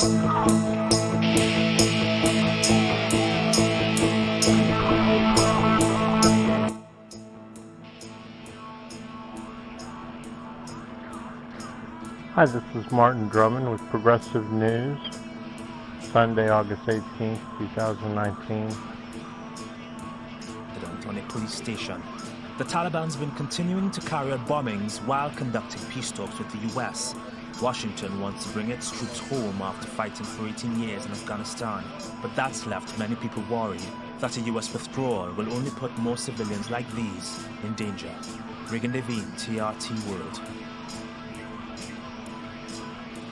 Hi, this is Martin Drummond with Progressive News, Sunday, August 18th, 2019. On a police station. The Taliban's been continuing to carry out bombings while conducting peace talks with the U.S. Washington wants to bring its troops home after fighting for 18 years in Afghanistan, but that's left many people worried that a U.S. withdrawal will only put more civilians like these in danger. Regan Levine, TRT World.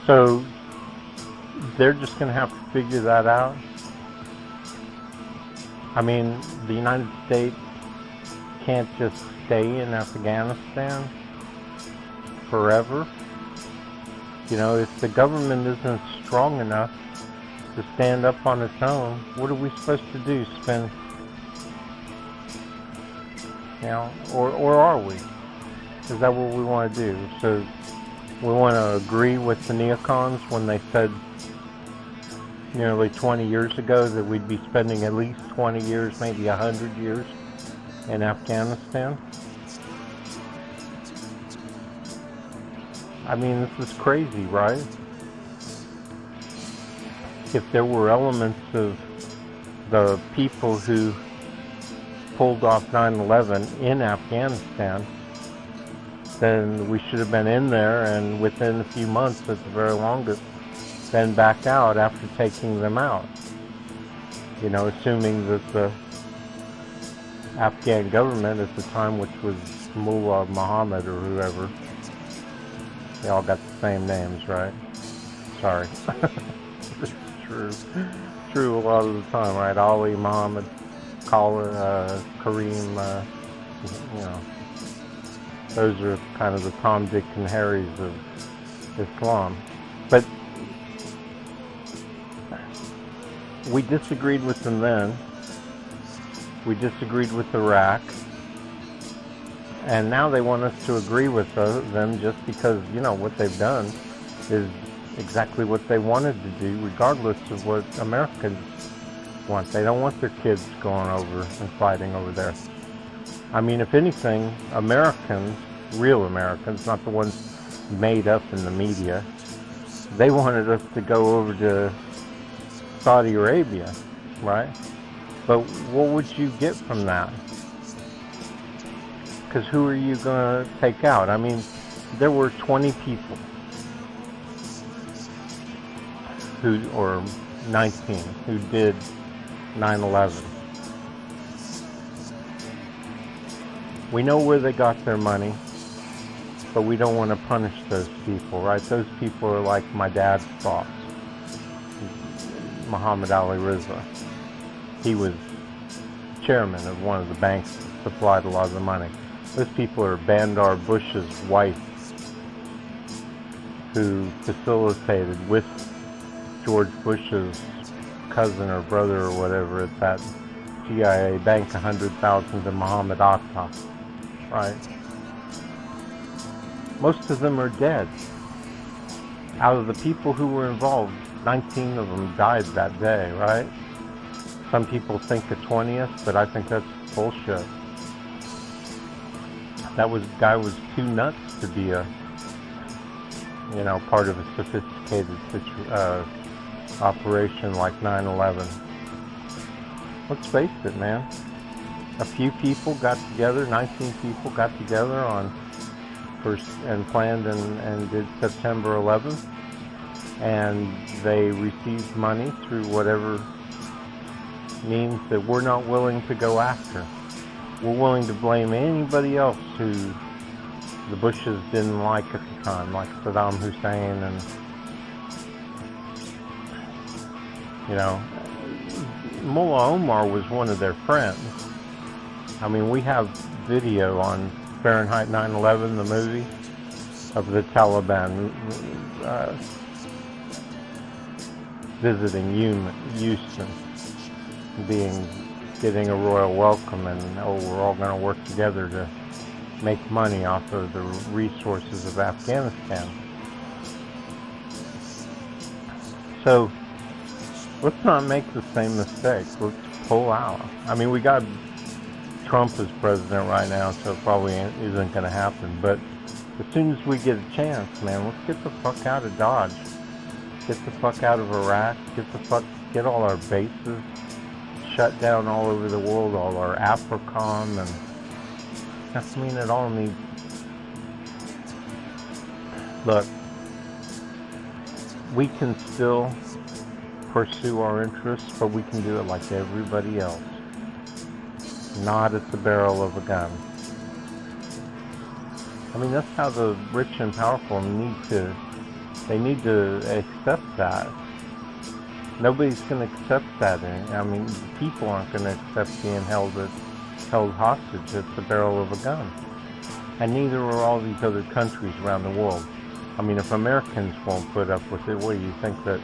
So, they're just going to have to figure that out. I mean, the United States can't just stay in Afghanistan forever. You know, if the government isn't strong enough to stand up on its own, what are we supposed to do? Spend, you know, or are we? Is that what we want to do? So, we want to agree with the neocons when they said nearly 20 years ago that we'd be spending at least 20 years, maybe 100 years in Afghanistan. I mean, this is crazy, right? If there were elements of the people who pulled off 9/11 in Afghanistan, then we should have been in there and within a few months at the very longest, then back out after taking them out. You know, assuming that the Afghan government at the time, which was Mullah Muhammad or whoever, they all got the same names, right? Sorry. It's true a lot of the time, right? Ali, Muhammad, Kareem, you know. Those are kind of the Tom, Dick, and Harrys of Islam. But we disagreed with them then. We disagreed with Iraq. And now they want us to agree with them just because, you know, what they've done is exactly what they wanted to do, regardless of what Americans want. They don't want their kids going over and fighting over there. I mean, if anything, Americans, real Americans, not the ones made up in the media, they wanted us to go over to Saudi Arabia, right? But what would you get from that? Because who are you going to take out? I mean, there were 20 people or 19, who did 9/11. We know where they got their money, but we don't want to punish those people, right? Those people are like my dad's boss, Muhammad Ali Rizza. He was chairman of one of the banks that supplied a lot of the money. Those people are Bandar Bush's wife, who facilitated with George Bush's cousin or brother or whatever at that GIA bank 100,000 to Muhammad Atta, right? Most of them are dead. Out of the people who were involved, 19 of them died that day, right? Some people think the 20th, but I think that's bullshit. That guy was too nuts to be part of a sophisticated operation like 9/11. Let's face it, man. A few people got together, 19 people got together and planned and did September 11th, and they received money through whatever means that we're not willing to go after. We're willing to blame anybody else who the Bushes didn't like at the time, like Saddam Hussein and, Mullah Omar was one of their friends. I mean, we have video on Fahrenheit 9/11, the movie, of the Taliban visiting Houston, getting a royal welcome, and we're all going to work together to make money off of the resources of Afghanistan. So let's not make the same mistake. Let's pull out. I mean, we got Trump as president right now, so it probably isn't going to happen. But as soon as we get a chance, man, let's get the fuck out of Dodge. Get the fuck out of Iraq. Get all our bases shut down all over the world, all our AFRICOM, and I mean, it all needs. Look, we can still pursue our interests, but we can do it like everybody else. Not at the barrel of a gun. I mean, that's how the rich and powerful need to accept that. Nobody's going to accept that. I mean, people aren't going to accept being held hostage at the barrel of a gun. And neither are all these other countries around the world. I mean, if Americans won't put up with it, what do you think that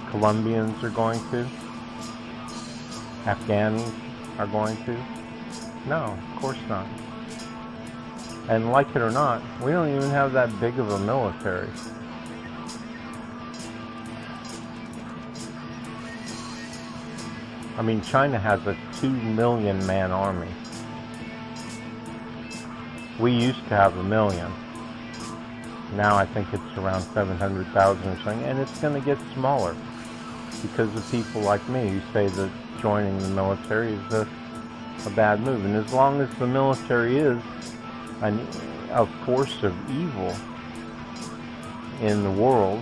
Colombians are going to? Afghanis are going to? No, of course not. And like it or not, we don't even have that big of a military. I mean, China has a 2 million man army. We used to have 1 million. Now I think it's around 700,000 or something, and it's going to get smaller because of people like me who say that joining the military is a bad move. And as long as the military is a force of evil in the world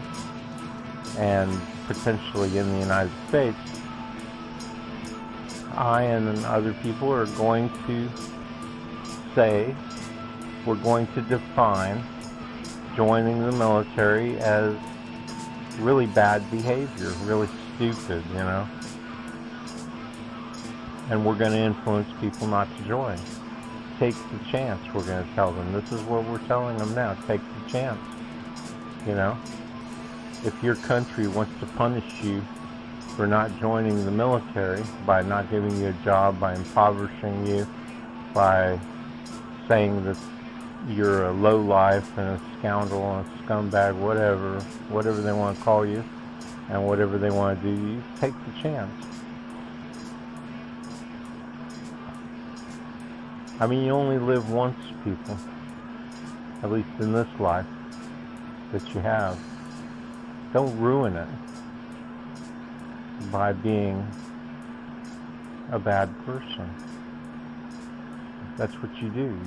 and potentially in the United States, I and other people are going to say, we're going to define joining the military as really bad behavior, really stupid, you know. And we're going to influence people not to join. Take the chance, we're going to tell them. This is what we're telling them now. Take the chance, you know. If your country wants to punish you for not joining the military, by not giving you a job, by impoverishing you, by saying that you're a lowlife and a scoundrel and a scumbag, whatever they want to call you, and whatever they want to do, you take the chance. I mean, you only live once, people, at least in this life that you have. Don't ruin it by being a bad person. That's what you do.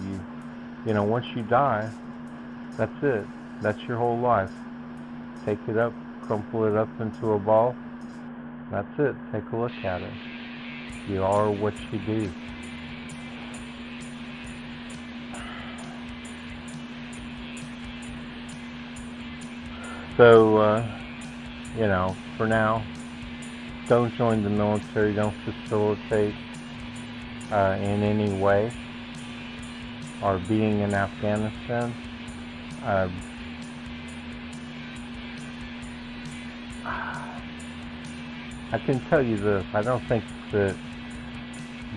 You know, once you die, that's it. That's your whole life. Take it up, crumple it up into a ball. That's it. Take a look at it. You are what you do. So, you know, for now, don't join the military. Don't facilitate in any way or being in Afghanistan. I can tell you this, I don't think that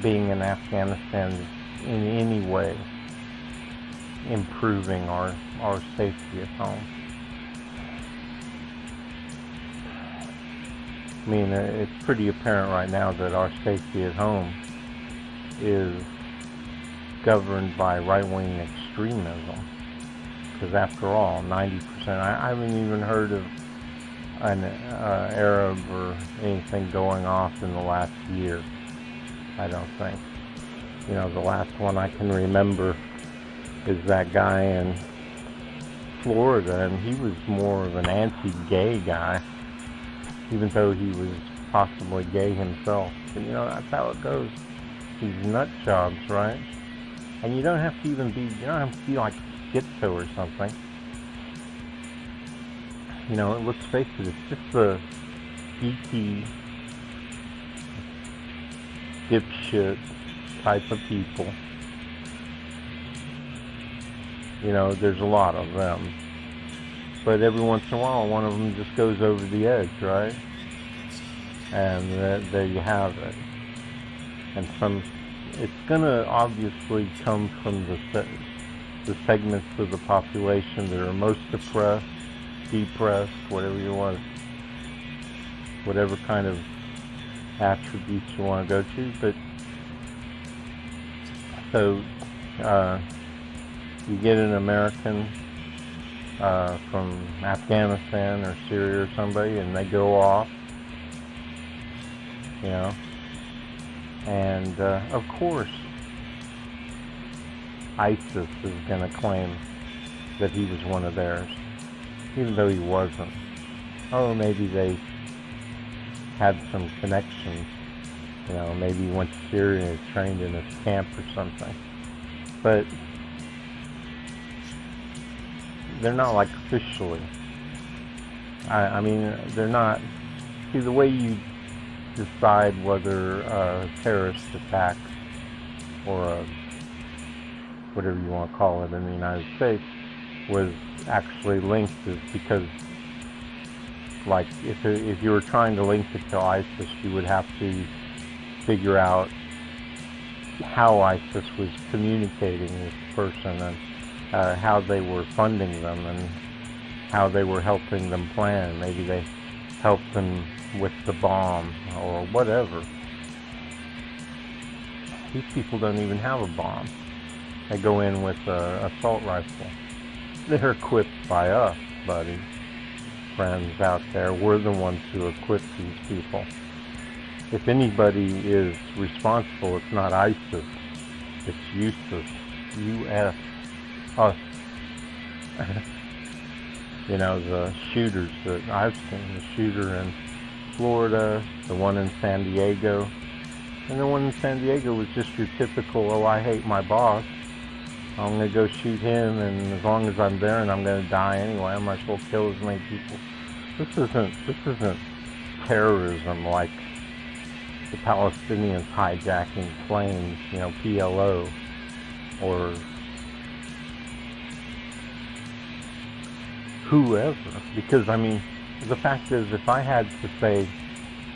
being in Afghanistan is in any way improving our safety at home. I mean, it's pretty apparent right now that our safety at home is governed by right-wing extremism. Because after all, 90%, I haven't even heard of an Arab or anything going off in the last year, I don't think. You know, the last one I can remember is that guy in Florida, and he was more of an anti-gay guy, even though he was possibly gay himself. But you know, that's how it goes. These nut jobs, right? And you don't have to even be, you don't have to be like schizo or something. You know, let's face it, it's just the geeky, dipshit type of people. You know, there's a lot of them. But every once in a while, one of them just goes over the edge, right? And there you have it. And it's going to obviously come from the segments of the population that are most depressed, whatever you want whatever kind of attributes you want to go to. But so you get an American from Afghanistan or Syria or somebody, and they go off, you know, and of course ISIS is going to claim that he was one of theirs, even though he wasn't. Or maybe they had some connections, you know, maybe he went to Syria and trained in his camp or something. But they're not like officially. I mean, they're not. See, the way you decide whether a terrorist attack or a whatever you want to call it in the United States was actually linked is because, like, if you were trying to link it to ISIS, you would have to figure out how ISIS was communicating with the person and how they were funding them and how they were helping them plan. Maybe they helped them with the bomb or whatever. These people don't even have a bomb. They go in with an assault rifle. They're equipped by us, buddy. Friends out there. We're the ones who equip these people. If anybody is responsible, it's not ISIS. It's USIS. U.S. Us. You know, the shooters that I've seen, the shooter in Florida, the one in San Diego. And the one in San Diego was just your typical, oh, I hate my boss. I'm going to go shoot him, and as long as I'm there and I'm going to die anyway, I might as well kill as many people. This isn't terrorism like the Palestinians hijacking planes, you know, PLO, or whoever. Because, I mean, the fact is, if I had to say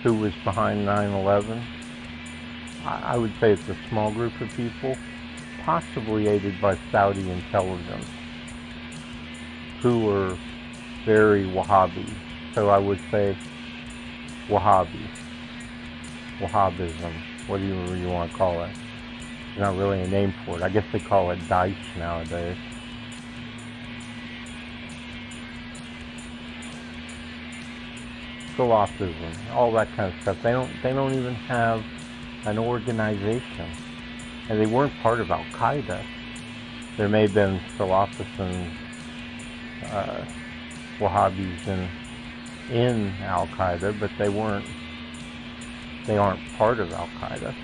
who was behind 9/11, I would say it's a small group of people, possibly aided by Saudi intelligence, who were very Wahhabi. So I would say Wahhabi, Wahhabism, whatever you want to call it. There's not really a name for it. I guess they call it Daesh nowadays. Salafism, all that kind of stuff. They don't even have an organization. And they weren't part of Al-Qaeda. There may have been Salafists and Wahhabis in Al-Qaeda, but they aren't part of Al-Qaeda.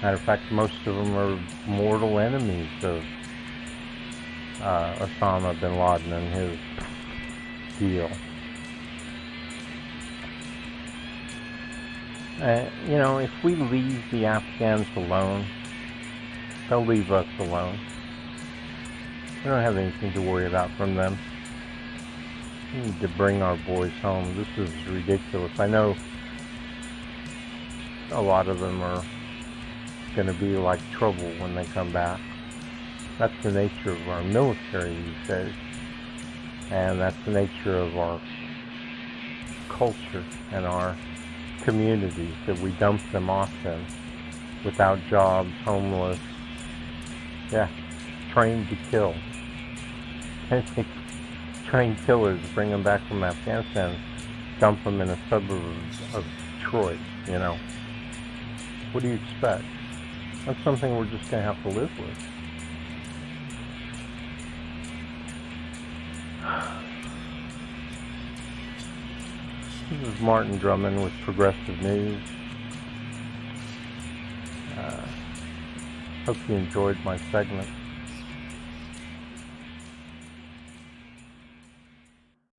Matter of fact, most of them are mortal enemies of Osama bin Laden and his deal. You know, if we leave the Afghans alone, they'll leave us alone. We don't have anything to worry about from them. We need to bring our boys home. This is ridiculous. I know a lot of them are going to be like trouble when they come back. That's the nature of our military these days. And that's the nature of our culture and our communities that we dump them off in, without jobs, homeless, trained to kill. Trained killers, bring them back from Afghanistan, dump them in a suburb of Detroit, you know. What do you expect? That's something we're just going to have to live with. This is Martin Drummond with Progressive News. Hope you enjoyed my segment.